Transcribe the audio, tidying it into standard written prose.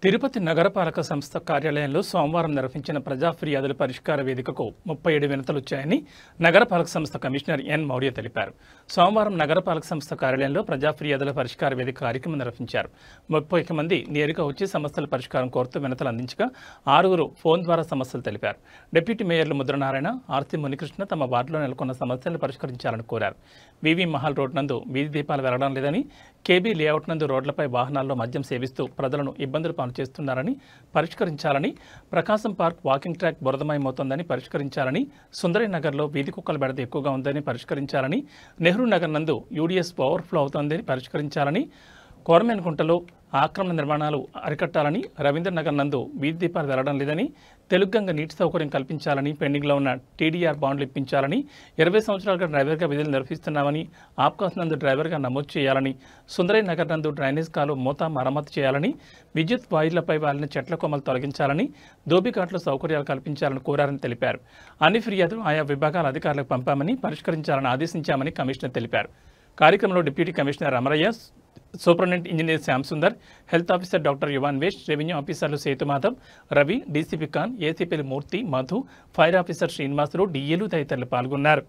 తిరుపతి నగరపాలక సంస్థ కార్యాలయంలో సోమవారం నిర్వహించిన ప్రజా ఫిర్యాదుల పరిష్కార వేదికకు 37 వినతులు వచ్చాయని నగరపాలక సంస్థ కమిషనర్ ఎన్ మౌర్య తెలిపారు. సోమవారం నగరపాలక సంస్థ కార్యాలయంలో ప్రజా ఫిర్యాదుల పరిష్కార వేదిక కార్యక్రమం నిర్వహించారు. 31 మంది నేరుగా వచ్చి సమస్యల పరిష్కారం కోరుతూ వినతులు అందించగా 6 ఫోన్ ద్వారా సమస్యలు తెలిపారు. డిప్యూటీ మేయర్లు ముద్రనారాయణ, ఆర్తి మునికృష్ణ తమ వార్డులో నెలకొన్న సమస్యలను పరిష్కరించాలని కోరారు. వివి మహల్ రోడ్ నందు వీధి దీపాలు వెలగడం లేదని, కేబీ లేఅవుట్ నందు రోడ్లపై వాహనాల్లో మద్యం సేవిస్తూ ప్రజలను ఇబ్బందులు చేస్తున్నారని పరిష్కరించాలని, ప్రకాశం పార్క్ వాకింగ్ ట్రాక్ బురదమయమవుతోందని పరిష్కరించాలని, సుందరి నగర్లో వీధి కుక్కల బెడద ఎక్కువగా ఉందని పరిష్కరించాలని, నెహ్రూ నగర్ నందు యూడీఎస్ ఓవర్ఫ్లో అవుతోందని పరిష్కరించాలని, కోరమేనకుంటలో ఆక్రమణ నిర్మాణాలు అరికట్టాలని, రవీంద్రనగర్ నందు వీధి దీపాలు వెలగడం లేదని, తెలుగంగ నీటి సౌకర్యం కల్పించాలని, పెండింగ్లో ఉన్న టీడీఆర్ బాండ్లు ఇప్పించాలని, 20 సంవత్సరాలుగా డ్రైవర్గా విధులు నిర్వహిస్తున్నామని, ఆప్కాస్ నందు డ్రైవర్గా నమోదు చేయాలని, సుందరయ్య నగర్ నందు డ్రైనేజ్ కాలు మూత మరమ్మతు చేయాలని, విద్యుత్ వాయిలపై వాలిన చెట్ల కొమ్మలు తొలగించాలని, దోబిఘాట్లో సౌకర్యాలు కల్పించాలని కోరారని తెలిపారు. అన్ని ఫిర్యాదులు ఆయా విభాగాల అధికారులకు పంపామని, పరిష్కరించాలని ఆదేశించామని కమిషనర్ తెలిపారు. కార్యక్రమంలో deputy commissioner Amaraiah, superintendent engineer Shyam Sundar, health officer doctor యువాన్ వేష్, రెవెన్యూ ఆఫీసర్లు సేతుమాధవ్, రవి, డీసీపీ ఖాన్, ఏసీపీలు మూర్తి, మధు, ఫైర్ ఆఫీసర్ శ్రీనివాసులు, డీఏలు తదితరులు పాల్గొన్నారు.